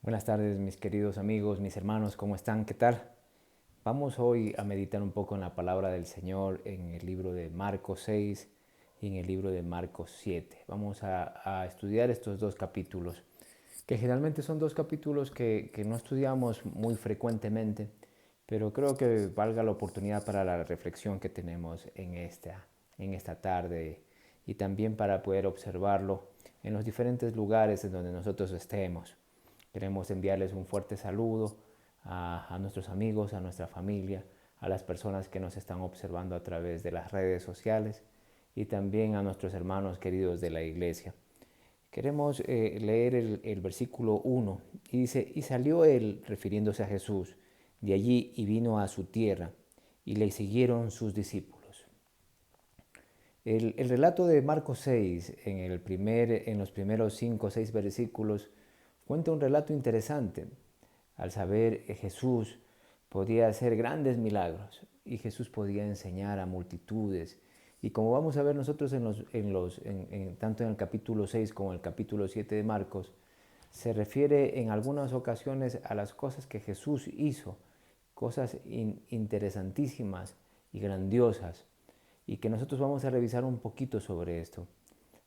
Buenas tardes, mis queridos amigos, mis hermanos, ¿cómo están? ¿Qué tal? Vamos hoy a meditar un poco en la palabra del Señor en el libro de Marcos 6 y en el libro de Marcos 7. Vamos a estudiar estos dos capítulos, que generalmente son dos capítulos que no estudiamos muy frecuentemente, pero creo que valga la oportunidad para la reflexión que tenemos en esta tarde y también para poder observarlo en los diferentes lugares en donde nosotros estemos. Queremos enviarles un fuerte saludo a nuestros amigos, a nuestra familia, a las personas que nos están observando a través de las redes sociales y también a nuestros hermanos queridos de la iglesia. Queremos leer el versículo 1 y dice, y salió él, refiriéndose a Jesús, de allí y vino a su tierra y le siguieron sus discípulos. El relato de Marcos 6, en los primeros 5 o 6 versículos, cuenta un relato interesante. Al saber Jesús podía hacer grandes milagros y Jesús podía enseñar a multitudes. Y como vamos a ver nosotros tanto en el capítulo 6 como en el capítulo 7 de Marcos, se refiere en algunas ocasiones a las cosas que Jesús hizo, cosas interesantísimas y grandiosas, y que nosotros vamos a revisar un poquito sobre esto.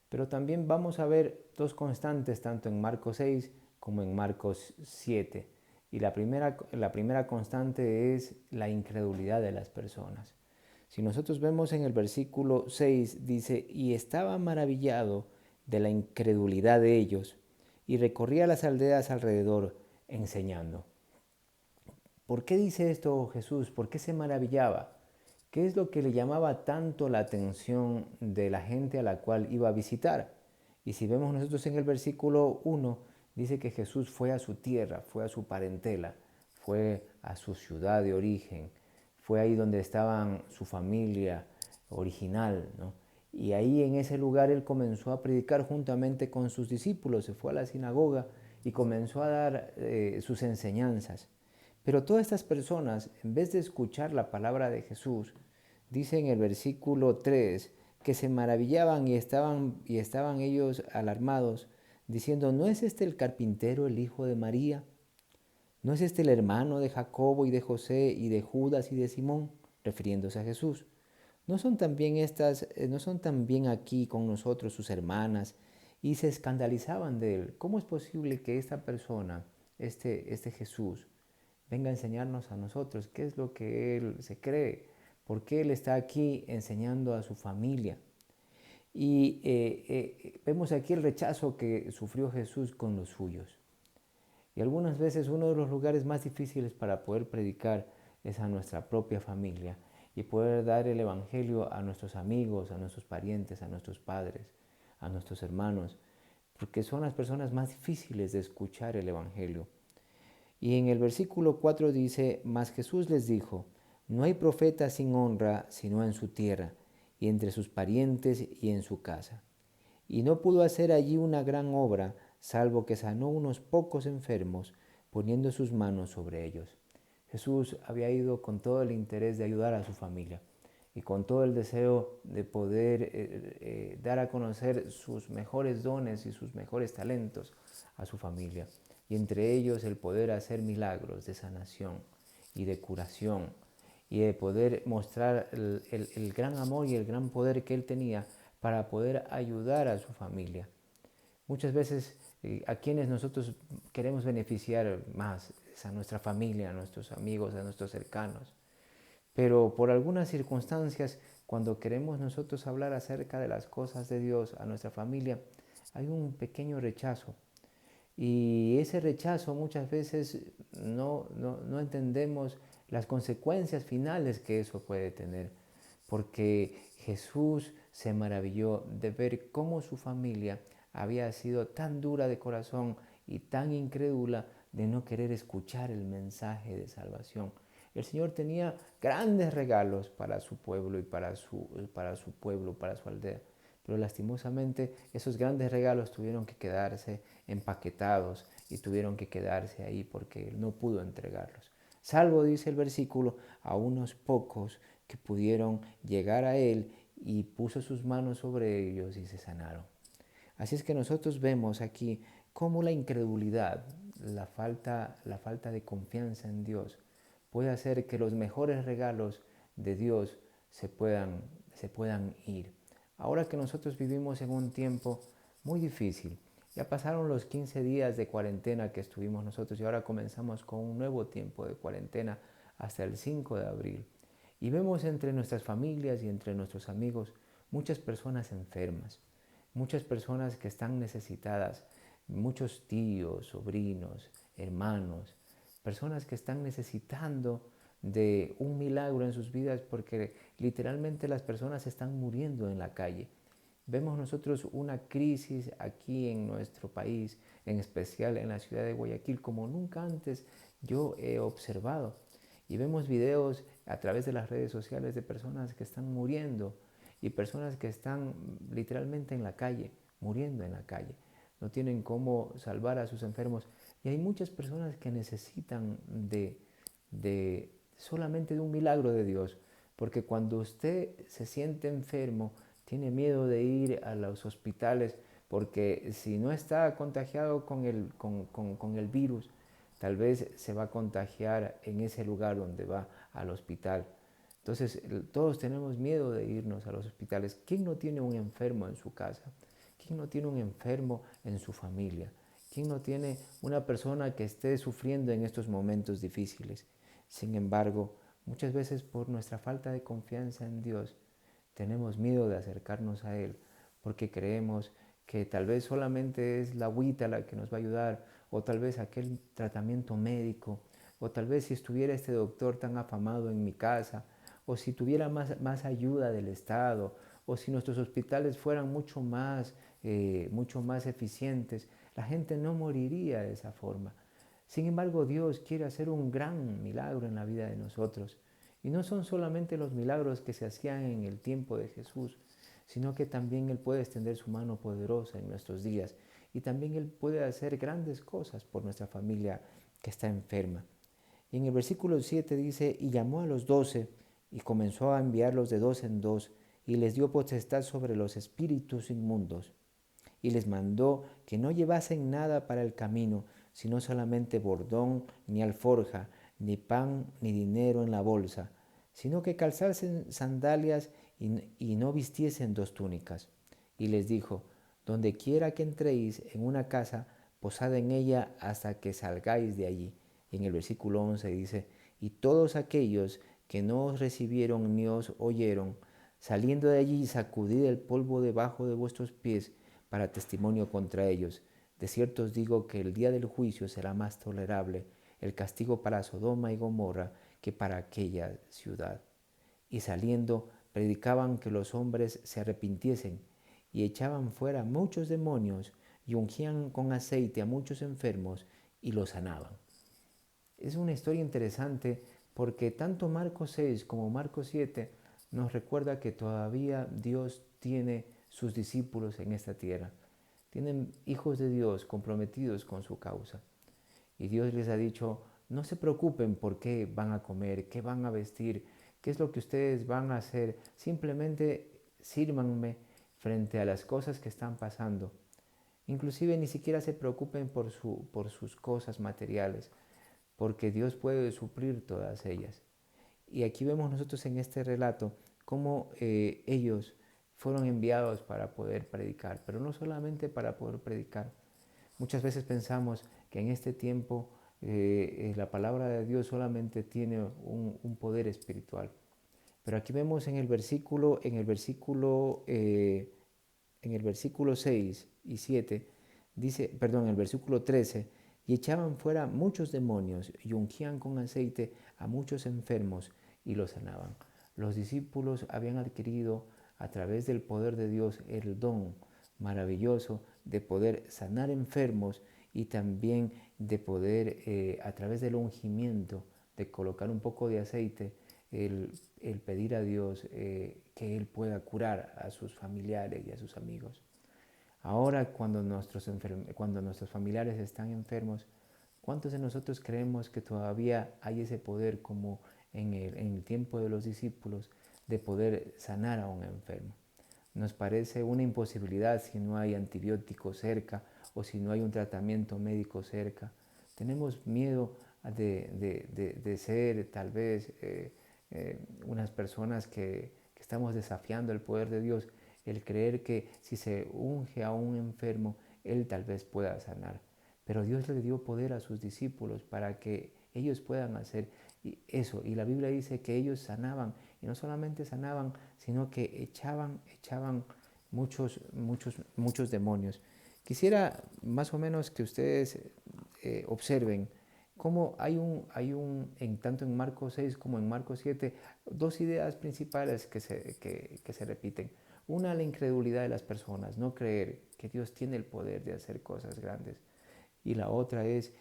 Pero también vamos a ver dos constantes tanto en Marcos 6 como en Marcos 7. Y la primera constante es la incredulidad de las personas. Si nosotros vemos en el versículo 6, dice, y estaba maravillado de la incredulidad de ellos, y recorría las aldeas alrededor enseñando. ¿Por qué dice esto Jesús? ¿Por qué se maravillaba? ¿Qué es lo que le llamaba tanto la atención de la gente a la cual iba a visitar? Y si vemos nosotros en el versículo 1, dice que Jesús fue a su tierra, fue a su parentela, fue a su ciudad de origen, fue ahí donde estaba su familia original, ¿no? Y ahí en ese lugar él comenzó a predicar juntamente con sus discípulos, se fue a la sinagoga y comenzó a dar sus enseñanzas. Pero todas estas personas, en vez de escuchar la palabra de Jesús, dice en el versículo 3 que se maravillaban y estaban ellos alarmados, diciendo, ¿no es este el carpintero, el hijo de María? ¿No es este el hermano de Jacobo y de José y de Judas y de Simón? Refiriéndose a Jesús. ¿No son también aquí con nosotros sus hermanas? Y se escandalizaban de él. ¿Cómo es posible que esta persona, este Jesús, venga a enseñarnos a nosotros qué es lo que Él se cree? ¿Por qué Él está aquí enseñando a su familia? Y vemos aquí el rechazo que sufrió Jesús con los suyos. Y algunas veces uno de los lugares más difíciles para poder predicar es a nuestra propia familia y poder dar el Evangelio a nuestros amigos, a nuestros parientes, a nuestros padres, a nuestros hermanos, porque son las personas más difíciles de escuchar el Evangelio. Y en el versículo 4 dice, mas Jesús les dijo, no hay profeta sin honra sino en su tierra, y entre sus parientes y en su casa. Y no pudo hacer allí una gran obra, salvo que sanó unos pocos enfermos, poniendo sus manos sobre ellos. Jesús había ido con todo el interés de ayudar a su familia y con todo el deseo de poder dar a conocer sus mejores dones y sus mejores talentos a su familia. Y entre ellos el poder hacer milagros de sanación y de curación y de poder mostrar el gran amor y el gran poder que él tenía para poder ayudar a su familia. Muchas veces a quienes nosotros queremos beneficiar más es a nuestra familia, a nuestros amigos, a nuestros cercanos. Pero por algunas circunstancias, cuando queremos nosotros hablar acerca de las cosas de Dios a nuestra familia, hay un pequeño rechazo. Y ese rechazo muchas veces no entendemos las consecuencias finales que eso puede tener, porque Jesús se maravilló de ver cómo su familia había sido tan dura de corazón y tan incrédula de no querer escuchar el mensaje de salvación. El Señor tenía grandes regalos para su pueblo y para su pueblo, para su aldea. Pero lastimosamente esos grandes regalos tuvieron que quedarse empaquetados y tuvieron que quedarse ahí porque Él no pudo entregarlos. Salvo, dice el versículo, a unos pocos que pudieron llegar a Él y puso sus manos sobre ellos y se sanaron. Así es que nosotros vemos aquí cómo la incredulidad la falta de confianza en Dios puede hacer que los mejores regalos de Dios se puedan ir. Ahora que nosotros vivimos en un tiempo muy difícil, ya pasaron los 15 días de cuarentena que estuvimos nosotros y ahora comenzamos con un nuevo tiempo de cuarentena hasta el 5 de abril. Y vemos entre nuestras familias y entre nuestros amigos muchas personas enfermas, muchas personas que están necesitadas, muchos tíos, sobrinos, hermanos, personas que están necesitando de un milagro en sus vidas porque literalmente las personas están muriendo en la calle. Vemos nosotros una crisis aquí en nuestro país, en especial en la ciudad de Guayaquil, como nunca antes yo he observado. Y vemos videos a través de las redes sociales de personas que están muriendo y personas que están literalmente en la calle, muriendo en la calle. No tienen cómo salvar a sus enfermos. Y hay muchas personas que necesitan de solamente de un milagro de Dios. Porque cuando usted se siente enfermo, tiene miedo de ir a los hospitales, porque si no está contagiado con el virus, tal vez se va a contagiar en ese lugar donde va al hospital. Entonces, todos tenemos miedo de irnos a los hospitales. ¿Quién no tiene un enfermo en su casa? ¿Quién no tiene un enfermo en su familia? ¿Quién no tiene una persona que esté sufriendo en estos momentos difíciles? Sin embargo, muchas veces por nuestra falta de confianza en Dios, tenemos miedo de acercarnos a Él porque creemos que tal vez solamente es la agüita la que nos va a ayudar, o tal vez aquel tratamiento médico, o tal vez si estuviera este doctor tan afamado en mi casa, o si tuviera más ayuda del Estado, o si nuestros hospitales fueran mucho más eficientes, la gente no moriría de esa forma. Sin embargo, Dios quiere hacer un gran milagro en la vida de nosotros. Y no son solamente los milagros que se hacían en el tiempo de Jesús, sino que también Él puede extender su mano poderosa en nuestros días. Y también Él puede hacer grandes cosas por nuestra familia que está enferma. Y en el versículo 7 dice, y llamó a los 12 y comenzó a enviarlos de dos en dos y les dio potestad sobre los espíritus inmundos y les mandó que no llevasen nada para el camino, sino solamente bordón, ni alforja, ni pan, ni dinero en la bolsa, sino que calzasen sandalias y no vistiesen dos túnicas. Y les dijo, donde quiera que entréis en una casa, posad en ella hasta que salgáis de allí. Y en el versículo 11 dice, y todos aquellos que no os recibieron ni os oyeron, saliendo de allí, sacudid el polvo debajo de vuestros pies para testimonio contra ellos. De cierto os digo que el día del juicio será más tolerable el castigo para Sodoma y Gomorra que para aquella ciudad. Y saliendo, predicaban que los hombres se arrepintiesen y echaban fuera muchos demonios y ungían con aceite a muchos enfermos y los sanaban. Es una historia interesante porque tanto Marcos 6 como Marcos 7 nos recuerda que todavía Dios tiene sus discípulos en esta tierra. Tienen hijos de Dios comprometidos con su causa. Y Dios les ha dicho, no se preocupen por qué van a comer, qué van a vestir, qué es lo que ustedes van a hacer. Simplemente sírvanme frente a las cosas que están pasando. Inclusive ni siquiera se preocupen por sus cosas materiales, porque Dios puede suplir todas ellas. Y aquí vemos nosotros en este relato cómo ellos fueron enviados para poder predicar, pero no solamente para poder predicar. Muchas veces pensamos que en este tiempo la palabra de Dios solamente tiene un poder espiritual. Pero aquí vemos en el versículo 6 y 7, dice, perdón, en el versículo 13, y echaban fuera muchos demonios y ungían con aceite a muchos enfermos y los sanaban. Los discípulos habían adquirido a través del poder de Dios el don maravilloso de poder sanar enfermos y también de poder, a través del ungimiento, de colocar un poco de aceite, el pedir a Dios que Él pueda curar a sus familiares y a sus amigos. Ahora, cuando nuestros familiares están enfermos, ¿cuántos de nosotros creemos que todavía hay ese poder como en el tiempo de los discípulos de poder sanar a un enfermo? Nos parece una imposibilidad si no hay antibióticos cerca o si no hay un tratamiento médico cerca, Tenemos miedo de ser tal vez unas personas que estamos desafiando el poder de Dios, el creer que si se unge a un enfermo, Él tal vez pueda sanar. Pero Dios le dio poder a sus discípulos para que ellos puedan hacer eso. Y la Biblia dice que ellos sanaban. Y no solamente sanaban, sino que echaban muchos demonios. Quisiera más o menos que ustedes observen cómo tanto en Marcos 6 como en Marcos 7, dos ideas principales que se repiten. Una, la incredulidad de las personas, no creer que Dios tiene el poder de hacer cosas grandes. Y la otra es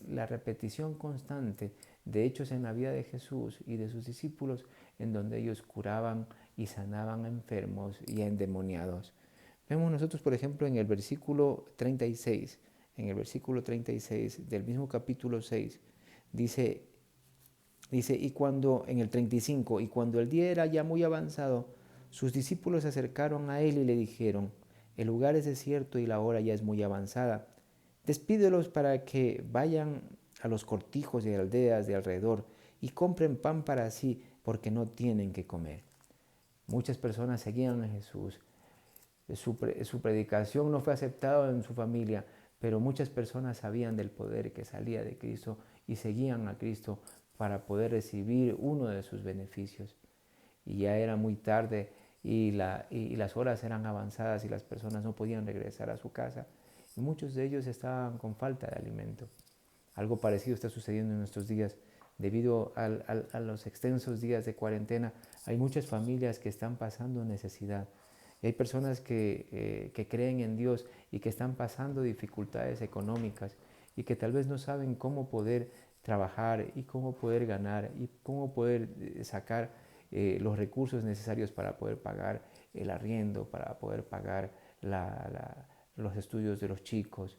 la repetición constante de hechos en la vida de Jesús y de sus discípulos, en donde ellos curaban y sanaban a enfermos y a endemoniados. Vemos nosotros, por ejemplo, en el versículo 36, del mismo capítulo 6, dice, y cuando, en el 35, y cuando el día era ya muy avanzado, sus discípulos se acercaron a él y le dijeron, el lugar es desierto y la hora ya es muy avanzada. Despídelos para que vayan a los cortijos y aldeas de alrededor y compren pan para sí, porque no tienen que comer. Muchas personas seguían a Jesús. Su predicación no fue aceptada en su familia, pero muchas personas sabían del poder que salía de Cristo y seguían a Cristo para poder recibir uno de sus beneficios. Y ya era muy tarde y las horas eran avanzadas y las personas no podían regresar a su casa. Y muchos de ellos estaban con falta de alimento. Algo parecido está sucediendo en nuestros días. Debido a los extensos días de cuarentena, hay muchas familias que están pasando necesidad. Y hay personas que creen en Dios y que están pasando dificultades económicas y que tal vez no saben cómo poder trabajar y cómo poder ganar y cómo poder sacar los recursos necesarios para poder pagar el arriendo, para poder pagar los estudios de los chicos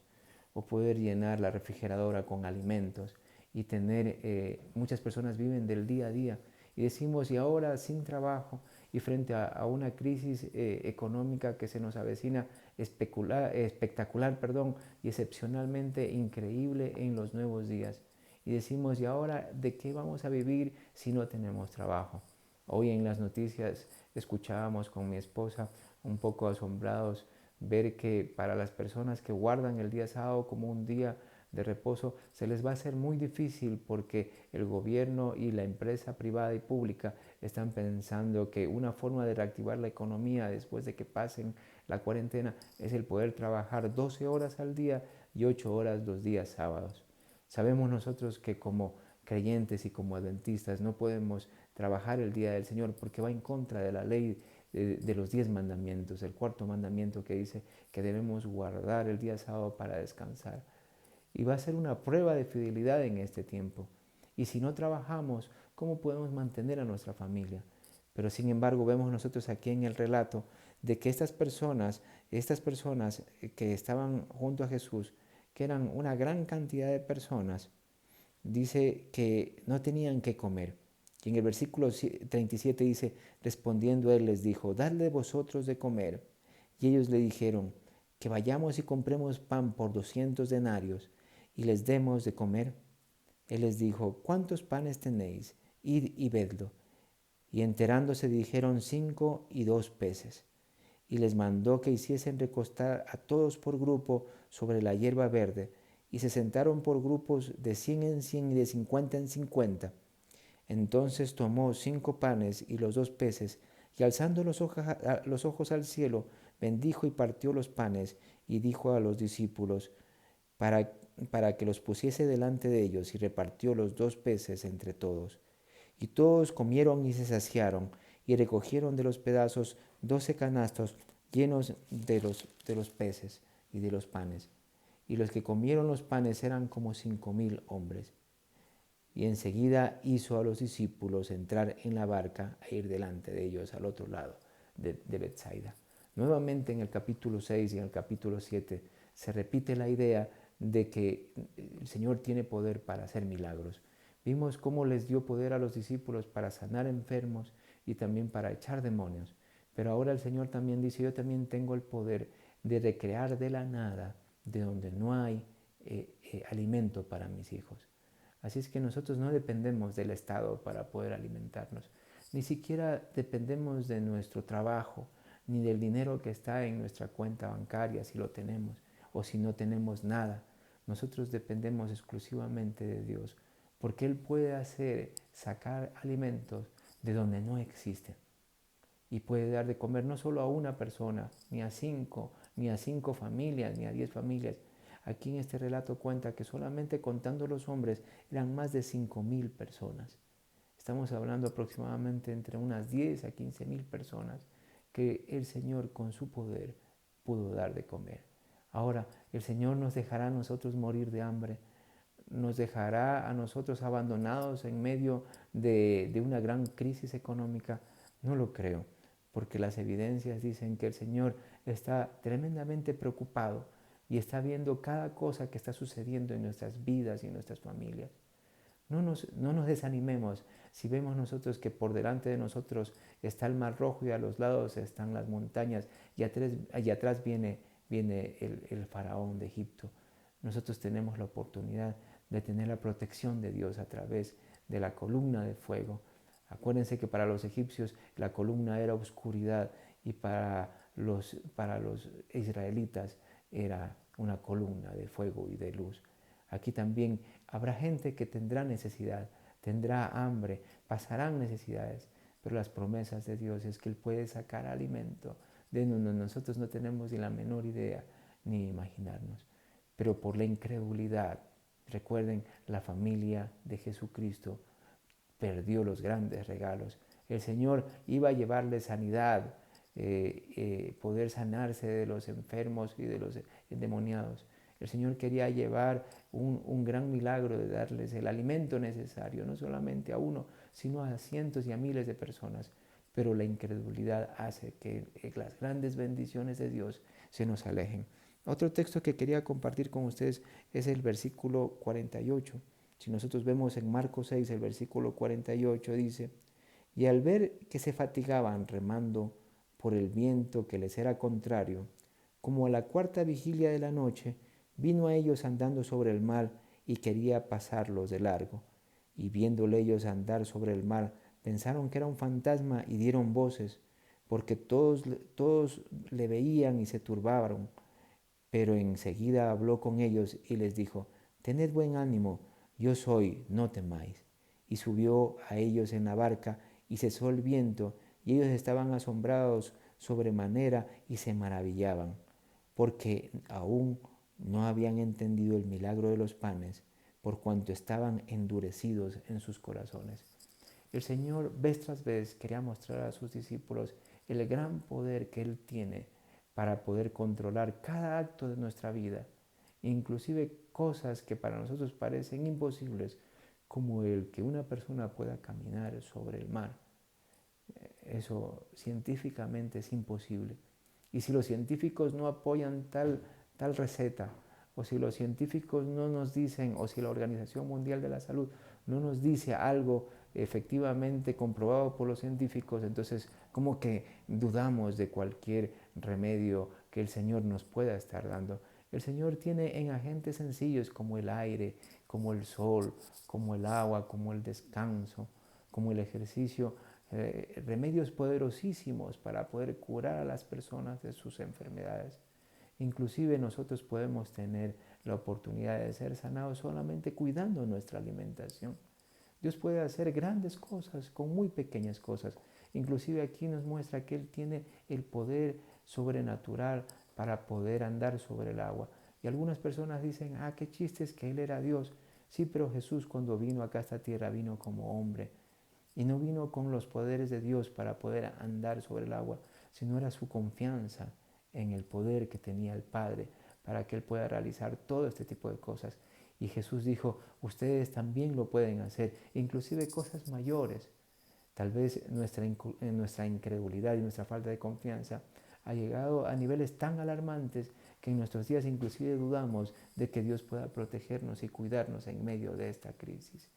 o poder llenar la refrigeradora con alimentos y muchas personas viven del día a día y decimos, y ahora sin trabajo y frente a una crisis económica que se nos avecina espectacular, y excepcionalmente increíble en los nuevos días. Y decimos, ¿y ahora de qué vamos a vivir si no tenemos trabajo? Hoy en las noticias escuchábamos con mi esposa un poco asombrados ver que para las personas que guardan el día sábado como un día de reposo, se les va a hacer muy difícil porque el gobierno y la empresa privada y pública están pensando que una forma de reactivar la economía después de que pasen la cuarentena es el poder trabajar 12 horas al día y 8 horas los días sábados. Sabemos nosotros que como creyentes y como adventistas no podemos trabajar el día del Señor porque va en contra de la ley de los 10 mandamientos, el cuarto mandamiento que dice que debemos guardar el día sábado para descansar. Y va a ser una prueba de fidelidad en este tiempo. Y si no trabajamos, ¿cómo podemos mantener a nuestra familia? Pero sin embargo vemos nosotros aquí en el relato de que estas personas que estaban junto a Jesús, que eran una gran cantidad de personas, dice que no tenían que comer. Y en el versículo 37 dice, respondiendo él les dijo, dadle vosotros de comer. Y ellos le dijeron, que vayamos y compremos pan por 200 denarios y les demos de comer. Él les dijo, ¿cuántos panes tenéis? Id y vedlo. Y enterándose dijeron 5 y 2 peces. Y les mandó que hiciesen recostar a todos por grupo sobre la hierba verde, y se sentaron por grupos de 100 en 100 y de 50 en 50. Entonces tomó 5 panes y los 2 peces, y alzando los ojos al cielo, bendijo y partió los panes, y dijo a los discípulos, para que los pusiese delante de ellos, y repartió los 2 peces entre todos. Y todos comieron y se saciaron, y recogieron de los pedazos 12 canastos llenos de los peces y de los panes. Y los que comieron los panes eran como 5,000 hombres. Y enseguida hizo a los discípulos entrar en la barca e ir delante de ellos al otro lado de Betsaida. Nuevamente en el capítulo 6 y en el capítulo 7 se repite la idea de que el Señor tiene poder para hacer milagros. Vimos cómo les dio poder a los discípulos para sanar enfermos y también para echar demonios. Pero ahora el Señor también dice, yo también tengo el poder de recrear de la nada, de donde no hay alimento para mis hijos. Así es que nosotros no dependemos del Estado para poder alimentarnos. Ni siquiera dependemos de nuestro trabajo, ni del dinero que está en nuestra cuenta bancaria, si lo tenemos, o si no tenemos nada. Nosotros dependemos exclusivamente de Dios, porque Él puede sacar alimentos de donde no existen. Y puede dar de comer no solo a una persona, ni a cinco familias, ni a 10 familias. Aquí en este relato cuenta que solamente contando los hombres eran más de 5.000 personas. Estamos hablando aproximadamente entre unas 10 a 15.000 personas que el Señor con su poder pudo dar de comer. Ahora, el Señor nos dejará a nosotros morir de hambre, nos dejará a nosotros abandonados en medio de una gran crisis económica. No lo creo, porque las evidencias dicen que el Señor está tremendamente preocupado y está viendo cada cosa que está sucediendo en nuestras vidas y en nuestras familias. No nos desanimemos si vemos nosotros que por delante de nosotros está el Mar Rojo y a los lados están las montañas y atrás viene el faraón de Egipto. Nosotros tenemos la oportunidad de tener la protección de Dios a través de la columna de fuego. Acuérdense que para los egipcios la columna era oscuridad y para los israelitas era una columna de fuego y de luz. Aquí también habrá gente que tendrá necesidad, tendrá hambre, pasarán necesidades, pero las promesas de Dios es que Él puede sacar alimento de donde nosotros no tenemos ni la menor idea ni imaginarnos. Pero por la incredulidad, recuerden, la familia de Jesucristo perdió los grandes regalos. El Señor iba a llevarle sanidad, poder sanarse de los enfermos y de los endemoniados. El Señor quería llevar un gran milagro de darles el alimento necesario, no solamente a uno, sino a cientos y a miles de personas. Pero la incredulidad hace que las grandes bendiciones de Dios se nos alejen. Otro texto que quería compartir con ustedes es el versículo 48. Si nosotros vemos en Marcos 6, el versículo 48 dice: y al ver que se fatigaban remando por el viento que les era contrario, como a la cuarta vigilia de la noche, vino a ellos andando sobre el mar y quería pasarlos de largo. Y viéndole ellos andar sobre el mar, pensaron que era un fantasma y dieron voces, porque todos le veían y se turbaron. Pero enseguida habló con ellos y les dijo: tened buen ánimo, yo soy, no temáis. Y subió a ellos en la barca y cesó el viento, y ellos estaban asombrados sobremanera y se maravillaban, porque aún no habían entendido el milagro de los panes, por cuanto estaban endurecidos en sus corazones. El Señor vez tras vez quería mostrar a sus discípulos el gran poder que Él tiene para poder controlar cada acto de nuestra vida, inclusive cosas que para nosotros parecen imposibles, como el que una persona pueda caminar sobre el mar. Eso científicamente es imposible. Y si los científicos no apoyan tal receta, o si los científicos no nos dicen, o si la Organización Mundial de la Salud no nos dice algo efectivamente comprobado por los científicos, entonces como que dudamos de cualquier remedio que el Señor nos pueda estar dando. El Señor tiene en agentes sencillos como el aire, como el sol, como el agua, como el descanso, como el ejercicio, remedios poderosísimos para poder curar a las personas de sus enfermedades. Inclusive nosotros podemos tener la oportunidad de ser sanados solamente cuidando nuestra alimentación. Dios puede hacer grandes cosas con muy pequeñas cosas. Inclusive aquí nos muestra que Él tiene el poder sobrenatural para poder andar sobre el agua. Y algunas personas dicen: qué chiste es que Él era Dios. Sí, pero Jesús cuando vino acá a esta tierra vino como hombre. Y no vino con los poderes de Dios para poder andar sobre el agua, sino era su confianza en el poder que tenía el Padre para que Él pueda realizar todo este tipo de cosas. Y Jesús dijo: ustedes también lo pueden hacer, inclusive cosas mayores. Tal vez nuestra incredulidad y nuestra falta de confianza ha llegado a niveles tan alarmantes que en nuestros días inclusive dudamos de que Dios pueda protegernos y cuidarnos en medio de esta crisis.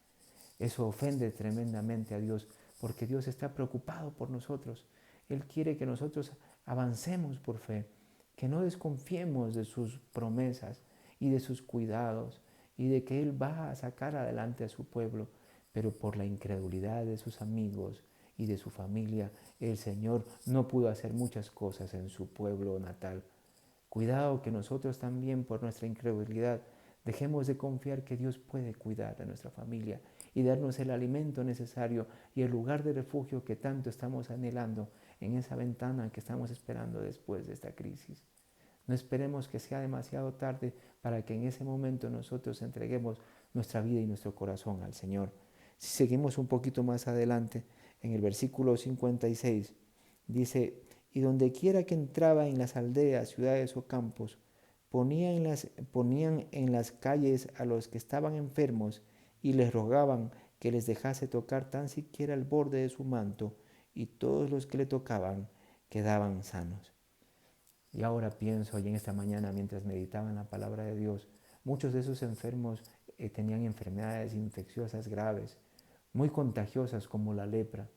Eso ofende tremendamente a Dios, porque Dios está preocupado por nosotros. Él quiere que nosotros avancemos por fe, que no desconfiemos de sus promesas y de sus cuidados, y de que Él va a sacar adelante a su pueblo, pero por la incredulidad de sus amigos y de su familia, el Señor no pudo hacer muchas cosas en su pueblo natal. Cuidado que nosotros también por nuestra incredulidad dejemos de confiar que Dios puede cuidar de nuestra familia y darnos el alimento necesario y el lugar de refugio que tanto estamos anhelando en esa ventana que estamos esperando después de esta crisis. No esperemos que sea demasiado tarde para que en ese momento nosotros entreguemos nuestra vida y nuestro corazón al Señor. Si seguimos un poquito más adelante, en el versículo 56, dice, y donde quiera que entraba en las aldeas, ciudades o campos, ponían en las calles a los que estaban enfermos y les rogaban que les dejase tocar tan siquiera el borde de su manto, y todos los que le tocaban quedaban sanos. Y ahora pienso, y en esta mañana mientras meditaba en la palabra de Dios, muchos de esos enfermos tenían enfermedades infecciosas graves, muy contagiosas como la lepra.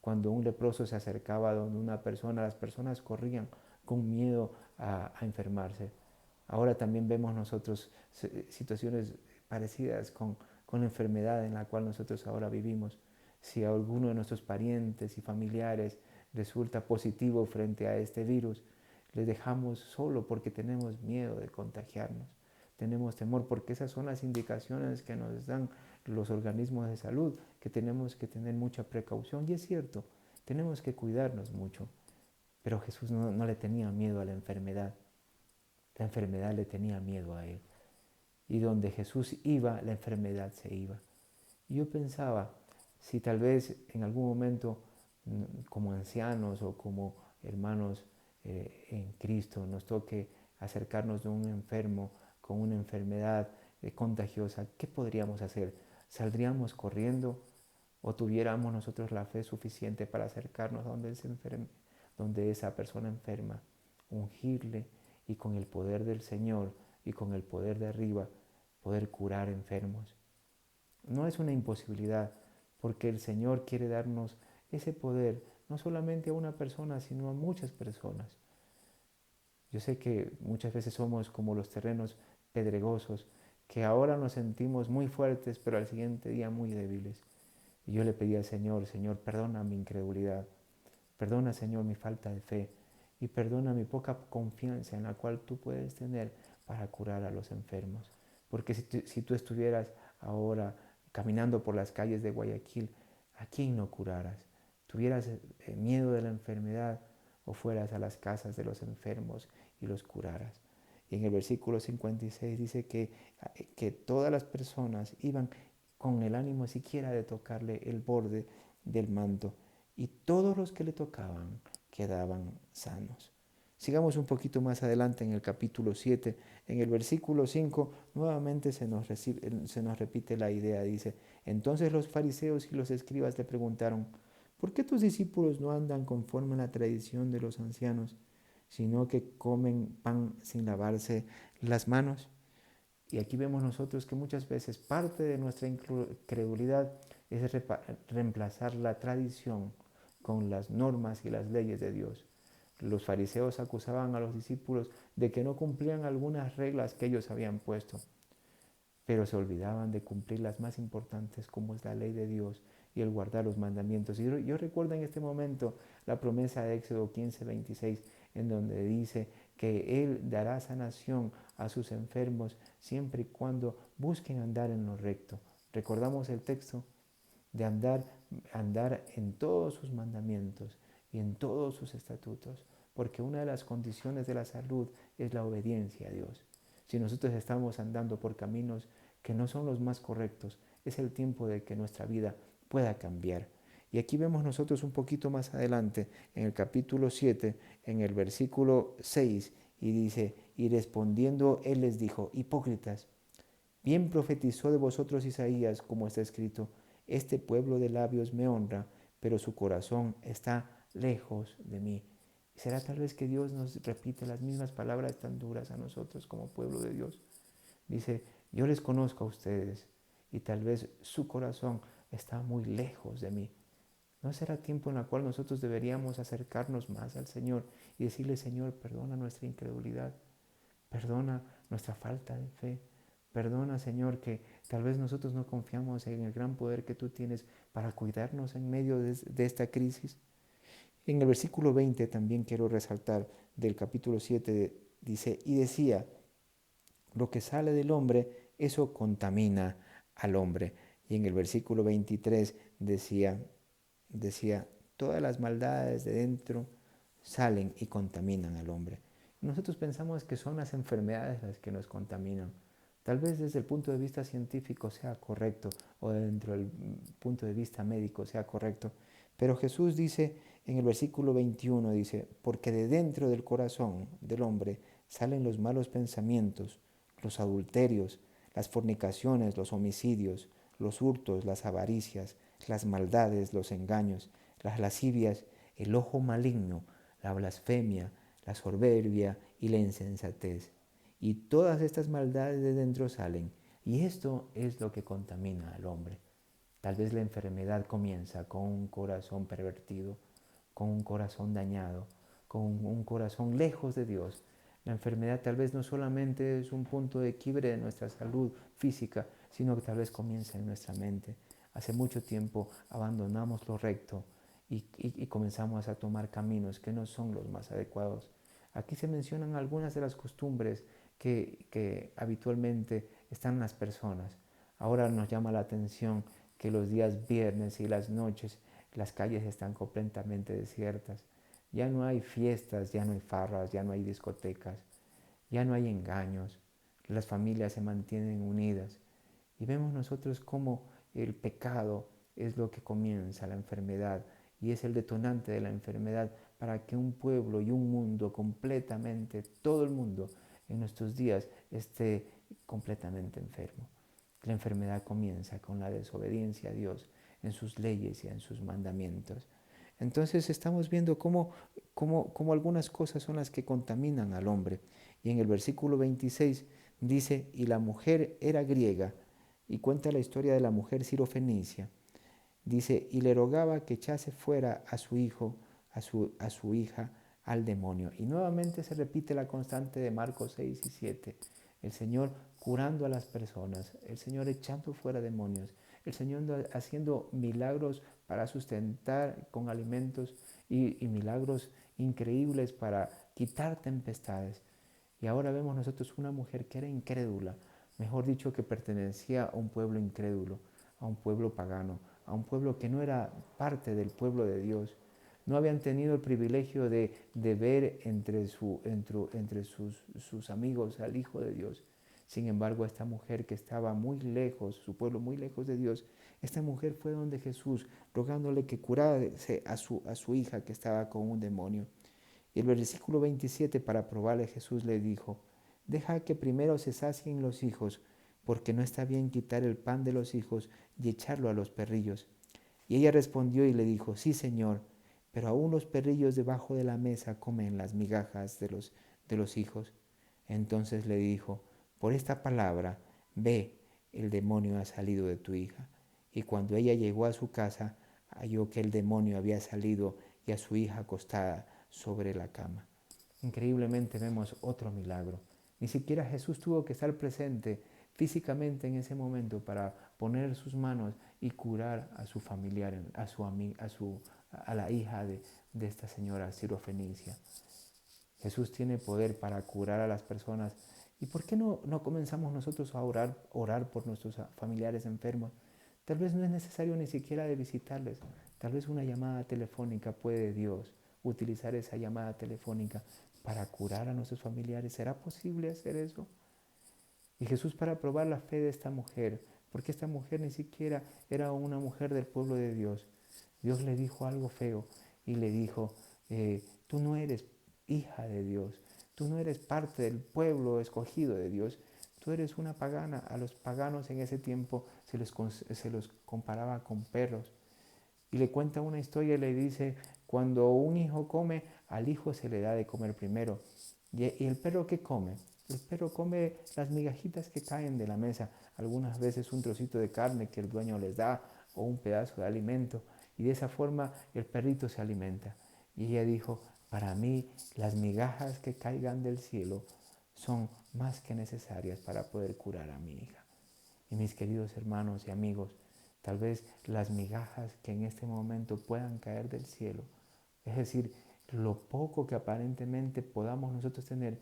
Cuando un leproso se acercaba a donde una persona, las personas corrían con miedo a enfermarse. Ahora también vemos nosotros situaciones parecidas con la enfermedad en la cual nosotros ahora vivimos. Si alguno de nuestros parientes y familiares resulta positivo frente a este virus, les dejamos solo porque tenemos miedo de contagiarnos. Tenemos temor porque esas son las indicaciones que nos dan los organismos de salud, que tenemos que tener mucha precaución. Y es cierto, tenemos que cuidarnos mucho. Pero Jesús no le tenía miedo a la enfermedad le tenía miedo a Él. Y donde Jesús iba, la enfermedad se iba. Y yo pensaba, si tal vez en algún momento, como ancianos o como hermanos en Cristo, nos toque acercarnos de un enfermo con una enfermedad contagiosa, ¿qué podríamos hacer? ¿Saldríamos corriendo o tuviéramos nosotros la fe suficiente para acercarnos a donde esa persona enferma, ungirle y con el poder del Señor y con el poder de arriba poder curar enfermos? No es una imposibilidad, porque el Señor quiere darnos ese poder, no solamente a una persona, sino a muchas personas. Yo sé que muchas veces somos como los terrenos pedregosos, que ahora nos sentimos muy fuertes, pero al siguiente día muy débiles. Y yo le pedí al Señor, Señor, perdona mi incredulidad, perdona, Señor, mi falta de fe y perdona mi poca confianza en la cual tú puedes tener para curar a los enfermos. Porque si tú estuvieras ahora caminando por las calles de Guayaquil, ¿a quién no curaras? ¿Tuvieras miedo de la enfermedad o fueras a las casas de los enfermos y los curaras? Y en el versículo 56 dice que todas las personas iban con el ánimo siquiera de tocarle el borde del manto, y todos los que le tocaban quedaban sanos. Sigamos un poquito más adelante en el capítulo 7, en el versículo 5, nuevamente se nos repite la idea, dice, entonces los fariseos y los escribas le preguntaron, ¿por qué tus discípulos no andan conforme a la tradición de los ancianos, sino que comen pan sin lavarse las manos? Y aquí vemos nosotros que muchas veces parte de nuestra incredulidad es reemplazar la tradición con las normas y las leyes de Dios. Los fariseos acusaban a los discípulos de que no cumplían algunas reglas que ellos habían puesto, pero se olvidaban de cumplir las más importantes, como es la ley de Dios y el guardar los mandamientos. Y yo recuerdo en este momento la promesa de Éxodo 15:26, en donde dice que Él dará sanación a sus enfermos siempre y cuando busquen andar en lo recto. Recordamos el texto de andar en todos sus mandamientos y en todos sus estatutos, porque una de las condiciones de la salud es la obediencia a Dios. Si nosotros estamos andando por caminos que no son los más correctos, es el tiempo de que nuestra vida pueda cambiar. Y aquí vemos nosotros un poquito más adelante, en el capítulo 7, en el versículo 6, y dice, y respondiendo él les dijo, hipócritas, bien profetizó de vosotros Isaías, como está escrito, este pueblo de labios me honra, pero su corazón está lejos de mí. ¿Será tal vez que Dios nos repite las mismas palabras tan duras a nosotros como pueblo de Dios? Dice, yo les conozco a ustedes y tal vez su corazón está muy lejos de mí. ¿No será tiempo en el cual nosotros deberíamos acercarnos más al Señor y decirle, Señor, perdona nuestra incredulidad, perdona nuestra falta de fe, Perdona, Señor, que tal vez nosotros no confiamos en el gran poder que tú tienes para cuidarnos en medio de esta crisis. En el versículo 20 también quiero resaltar del capítulo 7, dice, y decía, lo que sale del hombre, eso contamina al hombre. Y en el versículo 23 decía, todas las maldades de dentro salen y contaminan al hombre. Nosotros pensamos que son las enfermedades las que nos contaminan. Tal vez desde el punto de vista científico sea correcto o dentro del punto de vista médico sea correcto. Pero Jesús dice en el versículo 21, dice, porque de dentro del corazón del hombre salen los malos pensamientos, los adulterios, las fornicaciones, los homicidios, los hurtos, las avaricias, las maldades, los engaños, las lascivias, el ojo maligno, la blasfemia, la soberbia y la insensatez. Y todas estas maldades de dentro salen. Y esto es lo que contamina al hombre. Tal vez la enfermedad comienza con un corazón pervertido, con un corazón dañado, con un corazón lejos de Dios. La enfermedad tal vez no solamente es un punto de quiebre de nuestra salud física, sino que tal vez comienza en nuestra mente. Hace mucho tiempo abandonamos lo recto y comenzamos a tomar caminos que no son los más adecuados. Aquí se mencionan algunas de las costumbres que habitualmente están en las personas. Ahora nos llama la atención que los días viernes y las noches las calles están completamente desiertas. Ya no hay fiestas, ya no hay farras, ya no hay discotecas, ya no hay engaños. Las familias se mantienen unidas. Y vemos nosotros cómo el pecado es lo que comienza la enfermedad y es el detonante de la enfermedad para que un pueblo y un mundo completamente, todo el mundo en nuestros días esté completamente enfermo. La enfermedad comienza con la desobediencia a Dios en sus leyes y en sus mandamientos. Entonces estamos viendo cómo algunas cosas son las que contaminan al hombre. Y en el versículo 26 dice, y la mujer era griega, y cuenta la historia de la mujer sirofenicia. Dice, y le rogaba que echase fuera a su hijo, a su hija, al demonio. Y nuevamente se repite la constante de Marcos 6 y 7. El Señor curando a las personas, el Señor echando fuera demonios, el Señor haciendo milagros para sustentar con alimentos y milagros increíbles para quitar tempestades. Y ahora vemos nosotros una mujer que era incrédula, mejor dicho, que pertenecía a un pueblo incrédulo, a un pueblo pagano, a un pueblo que no era parte del pueblo de Dios. No habían tenido el privilegio de ver entre sus amigos al Hijo de Dios. Sin embargo, esta mujer que estaba muy lejos, su pueblo muy lejos de Dios, esta mujer fue donde Jesús, rogándole que curase a su hija que estaba con un demonio. Y el versículo 27, para probarle, Jesús le dijo, deja que primero se sacien los hijos, porque no está bien quitar el pan de los hijos y echarlo a los perrillos. Y ella respondió y le dijo, sí, Señor, pero aún los perrillos debajo de la mesa comen las migajas de los hijos. Entonces le dijo, por esta palabra, ve, el demonio ha salido de tu hija. Y cuando ella llegó a su casa, halló que el demonio había salido y a su hija acostada sobre la cama. Increíblemente vemos otro milagro. Ni siquiera Jesús tuvo que estar presente físicamente en ese momento para poner sus manos y curar a su familiar, a la hija de esta señora sirofenicia. Jesús tiene poder para curar a las personas. ¿Y por qué no comenzamos nosotros a orar por nuestros familiares enfermos? Tal vez no es necesario ni siquiera de visitarles. Tal vez una llamada telefónica puede Dios utilizar esa llamada telefónica para curar a nuestros familiares. ¿Será posible hacer eso? Y Jesús, para probar la fe de esta mujer, porque esta mujer ni siquiera era una mujer del pueblo de Dios, Dios le dijo algo feo y le dijo, tú no eres hija de Dios, tú no eres parte del pueblo escogido de Dios, tú eres una pagana. A los paganos en ese tiempo se los comparaba con perros. Y le cuenta una historia y le dice, cuando un hijo come, al hijo se le da de comer primero. ¿Y el perro qué come? El perro come las migajitas que caen de la mesa, algunas veces un trocito de carne que el dueño les da o un pedazo de alimento. Y de esa forma el perrito se alimenta. Y ella dijo, para mí las migajas que caigan del cielo son más que necesarias para poder curar a mi hija. Y mis queridos hermanos y amigos, tal vez las migajas que en este momento puedan caer del cielo, es decir, lo poco que aparentemente podamos nosotros tener,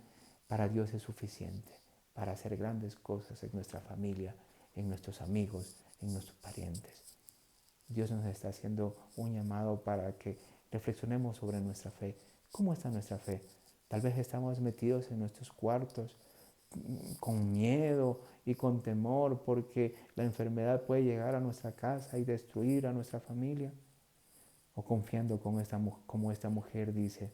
para Dios es suficiente para hacer grandes cosas en nuestra familia, en nuestros amigos, en nuestros parientes. Dios nos está haciendo un llamado para que reflexionemos sobre nuestra fe. ¿Cómo está nuestra fe? Tal vez estamos metidos en nuestros cuartos con miedo y con temor porque la enfermedad puede llegar a nuestra casa y destruir a nuestra familia. O confiando como esta mujer dice,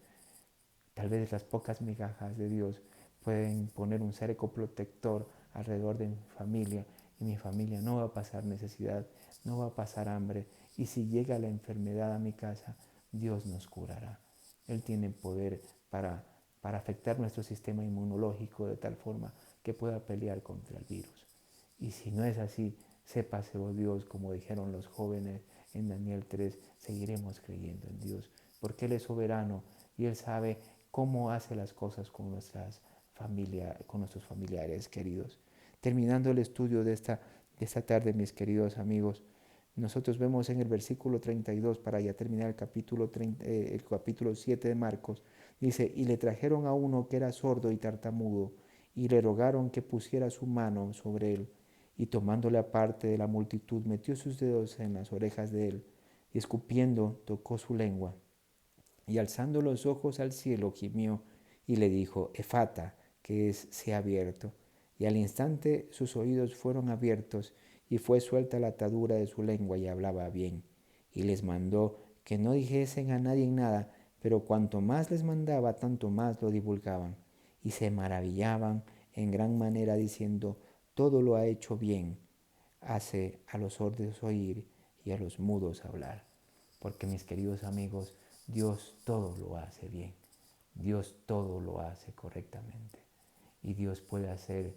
tal vez las pocas migajas de Dios pueden poner un cerco protector alrededor de mi familia y mi familia no va a pasar necesidad, no va a pasar hambre. Y si llega la enfermedad a mi casa, Dios nos curará. Él tiene poder para afectar nuestro sistema inmunológico de tal forma que pueda pelear contra el virus. Y si no es así, sépase, oh Dios, como dijeron los jóvenes en Daniel 3, seguiremos creyendo en Dios, porque Él es soberano y Él sabe cómo hace las cosas con nuestros familiares queridos. Terminando el estudio de esta tarde, mis queridos amigos, nosotros vemos en el versículo 32, para ya terminar el capítulo 7 de Marcos, dice, y le trajeron a uno que era sordo y tartamudo, y le rogaron que pusiera su mano sobre él, y tomándole aparte de la multitud, metió sus dedos en las orejas de él, y escupiendo tocó su lengua, y alzando los ojos al cielo gimió, y le dijo, Efata, que es, sea abierto. Y al instante sus oídos fueron abiertos, y fue suelta la atadura de su lengua, y hablaba bien. Y les mandó que no dijesen a nadie nada, pero cuanto más les mandaba, tanto más lo divulgaban. Y se maravillaban en gran manera, diciendo, todo lo ha hecho bien, hace a los sordos oír y a los mudos hablar. Porque mis queridos amigos, Dios todo lo hace bien, Dios todo lo hace correctamente y Dios puede hacer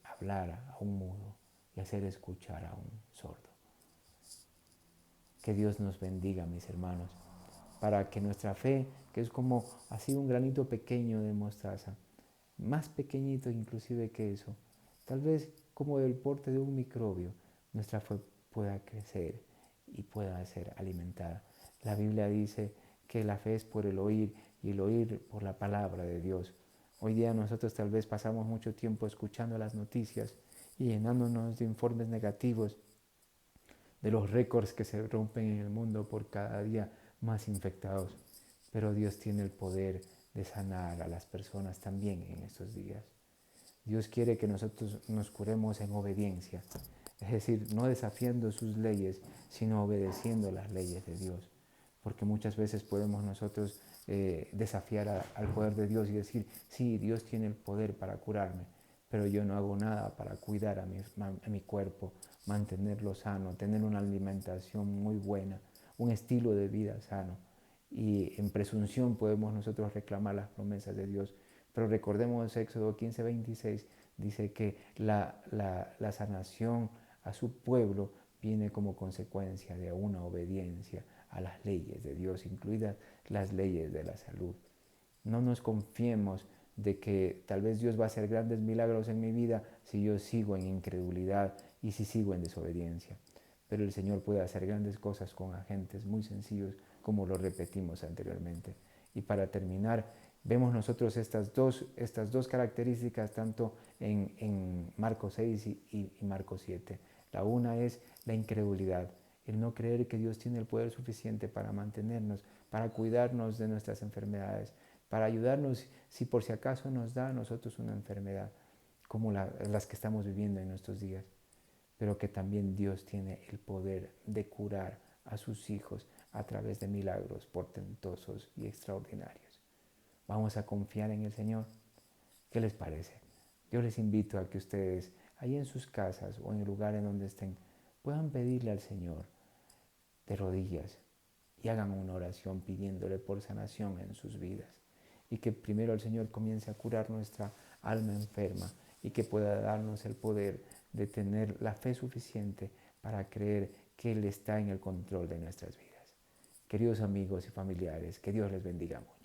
hablar a un mudo y hacer escuchar a un sordo. Que Dios nos bendiga, mis hermanos, para que nuestra fe, que es como así un granito pequeño de mostaza, más pequeñito inclusive que eso, tal vez como del porte de un microbio, nuestra fe pueda crecer y pueda ser alimentada. La Biblia dice que la fe es por el oír y el oír por la palabra de Dios. Hoy día nosotros tal vez pasamos mucho tiempo escuchando las noticias y llenándonos de informes negativos de los récords que se rompen en el mundo por cada día más infectados. Pero Dios tiene el poder de sanar a las personas también en estos días. Dios quiere que nosotros nos curemos en obediencia, es decir, no desafiando sus leyes, sino obedeciendo las leyes de Dios. Porque muchas veces podemos nosotros desafiar al poder de Dios y decir, sí, Dios tiene el poder para curarme, pero yo no hago nada para cuidar a mi cuerpo, mantenerlo sano, tener una alimentación muy buena, un estilo de vida sano. Y en presunción podemos nosotros reclamar las promesas de Dios. Pero recordemos Éxodo 15:26, dice que la sanación a su pueblo viene como consecuencia de una obediencia a las leyes de Dios, incluidas las leyes de la salud. No nos confiemos de que tal vez Dios va a hacer grandes milagros en mi vida si yo sigo en incredulidad y si sigo en desobediencia. Pero el Señor puede hacer grandes cosas con agentes muy sencillos, como lo repetimos anteriormente. Y para terminar, vemos nosotros estas dos características tanto en Marcos 6 y Marcos 7. La una es la incredulidad, el no creer que Dios tiene el poder suficiente para mantenernos, para cuidarnos de nuestras enfermedades, para ayudarnos si por si acaso nos da a nosotros una enfermedad, como las que estamos viviendo en nuestros días, pero que también Dios tiene el poder de curar a sus hijos a través de milagros portentosos y extraordinarios. Vamos a confiar en el Señor. ¿Qué les parece? Yo les invito a que ustedes, ahí en sus casas o en el lugar en donde estén, puedan pedirle al Señor de rodillas y hagan una oración pidiéndole por sanación en sus vidas. Y que primero el Señor comience a curar nuestra alma enferma y que pueda darnos el poder de tener la fe suficiente para creer que Él está en el control de nuestras vidas. Queridos amigos y familiares, que Dios les bendiga mucho.